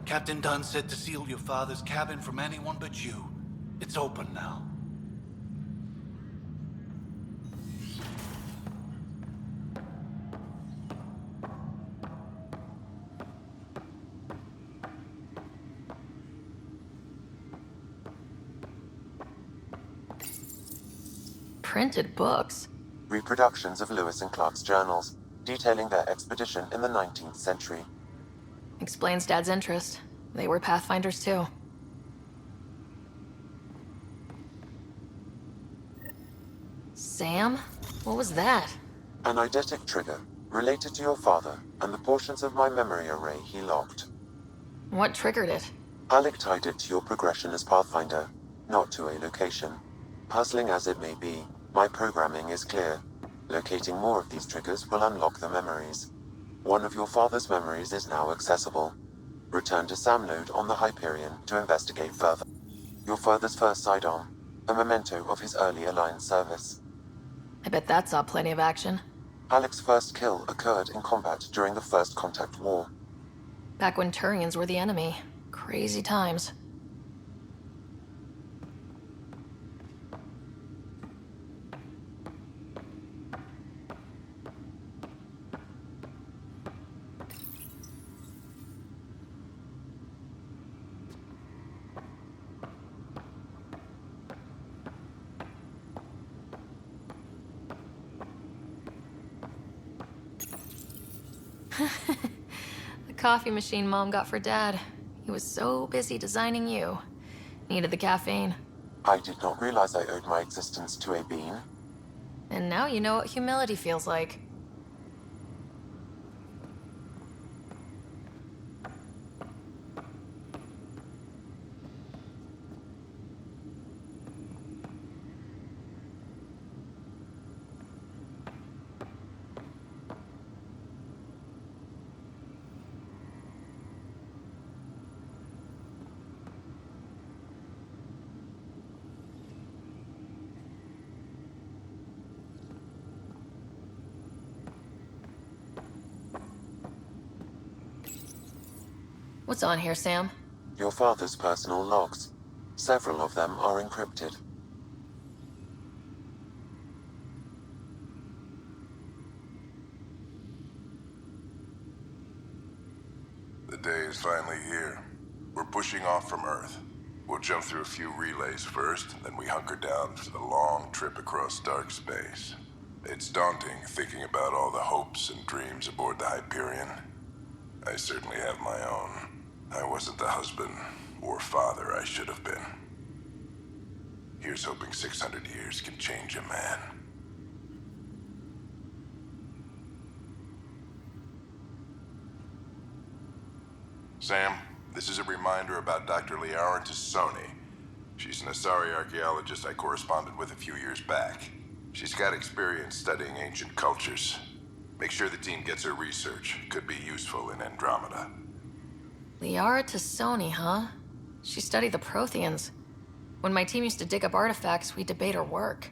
Captain Dunn said to seal your father's cabin from anyone but you. It's open now. Printed books? Reproductions of Lewis and Clark's journals, detailing their expedition in the 19th century. Explains Dad's interest. They were Pathfinders too. Sam? What was that? An eidetic trigger, related to your father, and the portions of my memory array he locked. What triggered it? Alec tied it to your progression as Pathfinder, not to a location. Puzzling as it may be, my programming is clear. Locating more of these triggers will unlock the memories. One of your father's memories is now accessible. Return to Sam Node on the Hyperion to investigate further. Your father's first sidearm, a memento of his early Alliance service. I bet that saw plenty of action. Alec's first kill occurred in combat during the First Contact War. Back when Turians were the enemy. Crazy times. The coffee machine Mom got for Dad. He was so busy designing you. Needed the caffeine. I did not realize I owed my existence to a bean. And now you know what humility feels like. What's on here, Sam? Your father's personal logs. Several of them are encrypted. The day is finally here. We're pushing off from Earth. We'll jump through a few relays first, then we hunker down for the long trip across dark space. It's daunting thinking about all the hopes and dreams aboard the Hyperion. I certainly have my own. I wasn't the husband or father I should have been. Here's hoping 600 years can change a man. Sam, this is a reminder about Dr. Liara T'Soni. She's an Asari archaeologist I corresponded with a few years back. She's got experience studying ancient cultures. Make sure the team gets her research. Could be useful in Andromeda. Liara T'Soni, huh? She studied the Protheans. When my team used to dig up artifacts, we'd debate her work.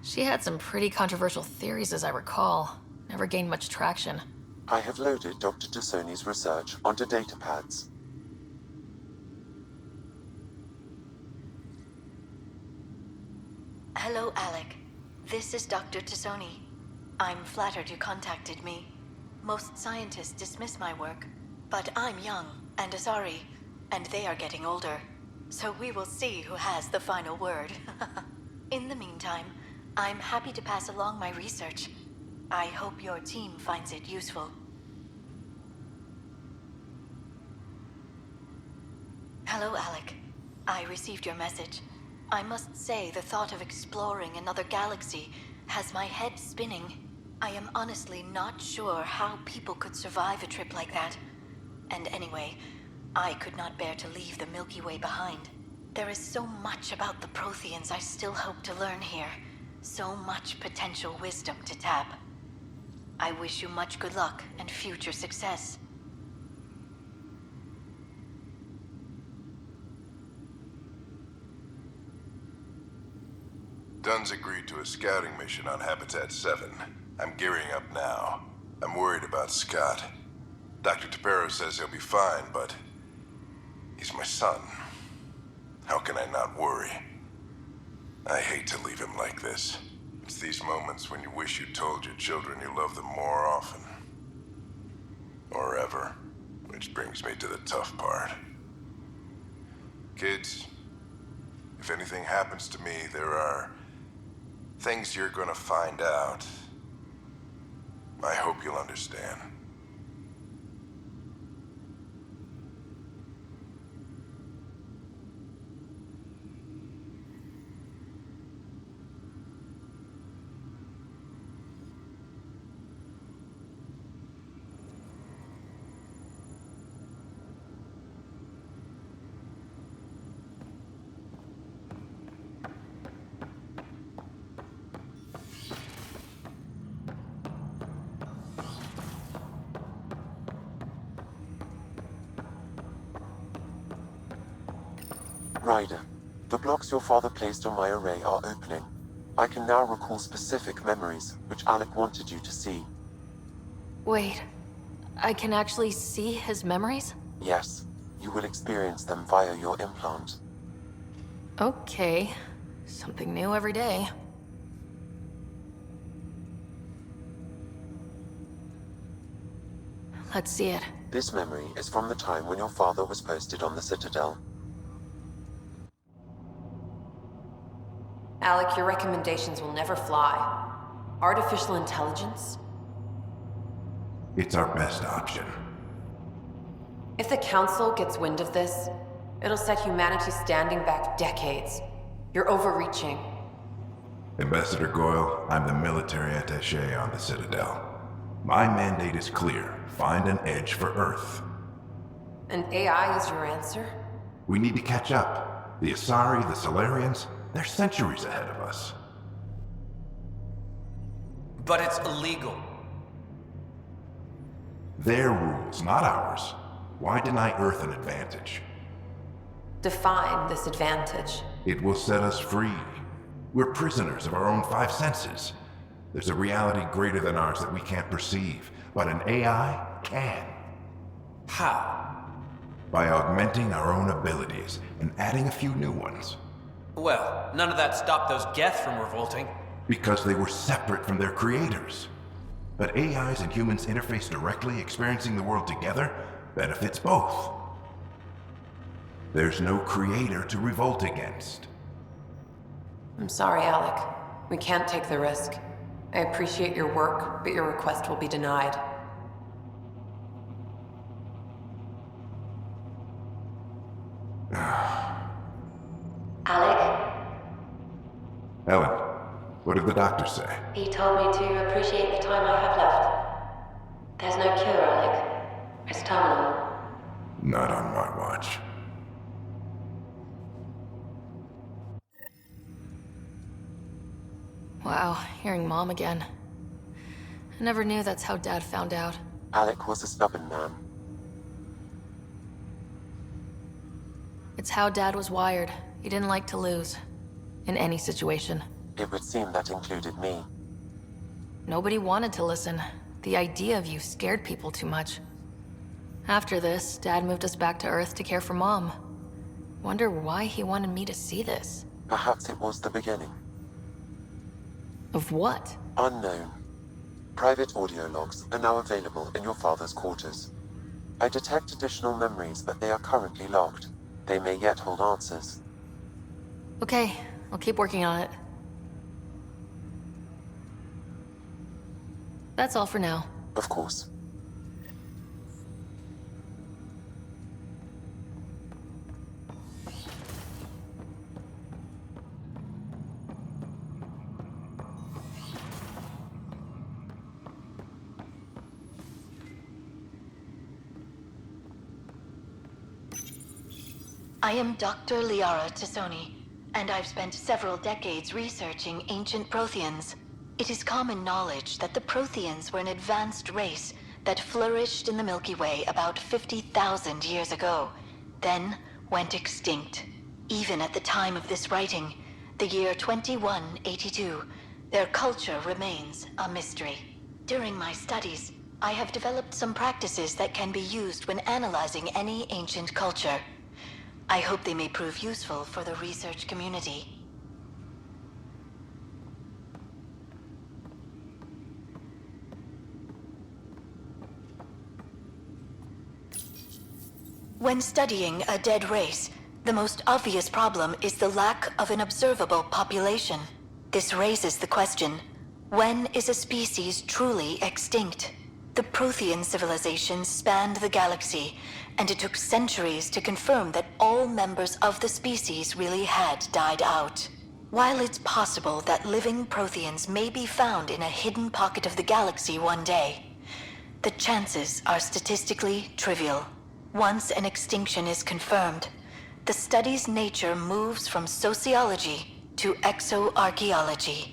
She had some pretty controversial theories, as I recall. Never gained much traction. I have loaded Dr. T'Soni's research onto datapads. Hello, Alec. This is Dr. T'Soni. I'm flattered you contacted me. Most scientists dismiss my work, but I'm young and Asari, and they are getting older. So we will see who has the final word. In the meantime, I'm happy to pass along my research. I hope your team finds it useful. Hello, Alec. I received your message. I must say the thought of exploring another galaxy has my head spinning. I am honestly not sure how people could survive a trip like that. And anyway, I could not bear to leave the Milky Way behind. There is so much about the Protheans I still hope to learn here. So much potential wisdom to tap. I wish you much good luck and future success. Dunn's agreed to a scouting mission on Habitat 7. I'm gearing up now. I'm worried about Scott. Dr. Tapero says he'll be fine, but He's my son. How can I not worry? I hate to leave him like this. It's these moments when you wish you told your children you love them more often. Or ever. Which brings me to the tough part. Kids, if anything happens to me, there are things you're gonna find out. I hope you'll understand. Ryder, the blocks your father placed on my array are opening. I can now recall specific memories, which Alec wanted you to see. Wait, I can actually see his memories? Yes, you will experience them via your implant. Okay, something new every day. Let's see it. This memory is from the time when your father was posted on the Citadel. Alec, your recommendations will never fly. Artificial intelligence? It's our best option. If the Council gets wind of this, it'll set humanity standing back decades. You're overreaching. Ambassador Goyle, I'm the military attaché on the Citadel. My mandate is clear. Find an edge for Earth. And AI is your answer? We need to catch up. The Asari, the Solarians, they're centuries ahead of us. But it's illegal. Their rules, not ours. Why deny Earth an advantage? Define this advantage. It will set us free. We're prisoners of our own five senses. There's a reality greater than ours that we can't perceive, but an AI can. How? By augmenting our own abilities and adding a few new ones. Well, none of that stopped those Geth from revolting. Because they were separate from their creators. But AIs and humans interface directly, experiencing the world together benefits both. There's no creator to revolt against. I'm sorry, Alec. We can't take the risk. I appreciate your work, but your request will be denied. Alec? Ellen, what did the doctor say? He told me to appreciate the time I have left. There's no cure, Alec. It's terminal. Not on my watch. Wow, hearing Mom again. I never knew that's how Dad found out. Alec was a stubborn man. It's how Dad was wired. He didn't like to lose. In any situation. It would seem that included me. Nobody wanted to listen. The idea of you scared people too much. After this, Dad moved us back to Earth to care for Mom. Wonder why he wanted me to see this. Perhaps it was the beginning. Of what? Unknown. Private audio logs are now available in your father's quarters. I detect additional memories, but they are currently logged. They may yet hold answers. Okay, I'll keep working on it. That's all for now. Of course. I am Dr. Liara T'Soni, and I've spent several decades researching ancient Protheans. It is common knowledge that the Protheans were an advanced race that flourished in the Milky Way about 50,000 years ago, then went extinct. Even at the time of this writing, the year 2182, their culture remains a mystery. During my studies, I have developed some practices that can be used when analyzing any ancient culture. I hope they may prove useful for the research community. When studying a dead race, the most obvious problem is the lack of an observable population. This raises the question, when is a species truly extinct? The Prothean civilization spanned the galaxy, and it took centuries to confirm that all members of the species really had died out. While it's possible that living Protheans may be found in a hidden pocket of the galaxy one day, the chances are statistically trivial. Once an extinction is confirmed, the study's nature moves from sociology to exoarchaeology.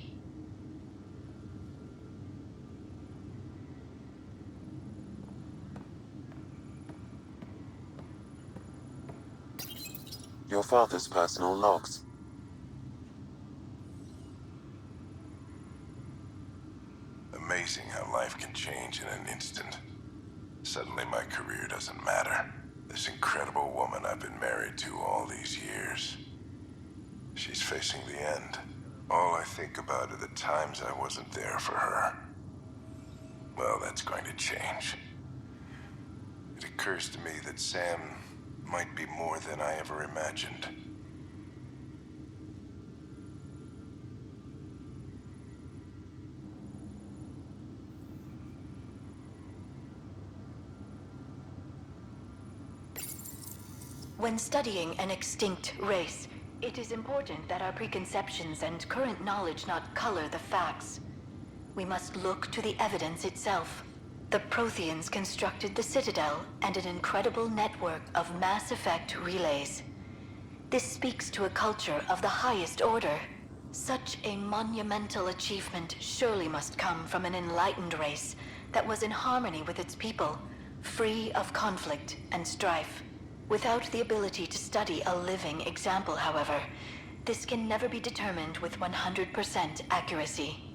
Your father's personal logs. Amazing how life can change in an instant. Suddenly my career doesn't matter. This incredible woman I've been married to all these years. She's facing the end. All I think about are the times I wasn't there for her. Well, that's going to change. It occurs to me that Sam might be more than I ever imagined. When studying an extinct race, it is important that our preconceptions and current knowledge not color the facts. We must look to the evidence itself. The Protheans constructed the Citadel and an incredible network of mass effect relays. This speaks to a culture of the highest order. Such a monumental achievement surely must come from an enlightened race that was in harmony with its people, free of conflict and strife. Without the ability to study a living example, however, this can never be determined with 100% accuracy.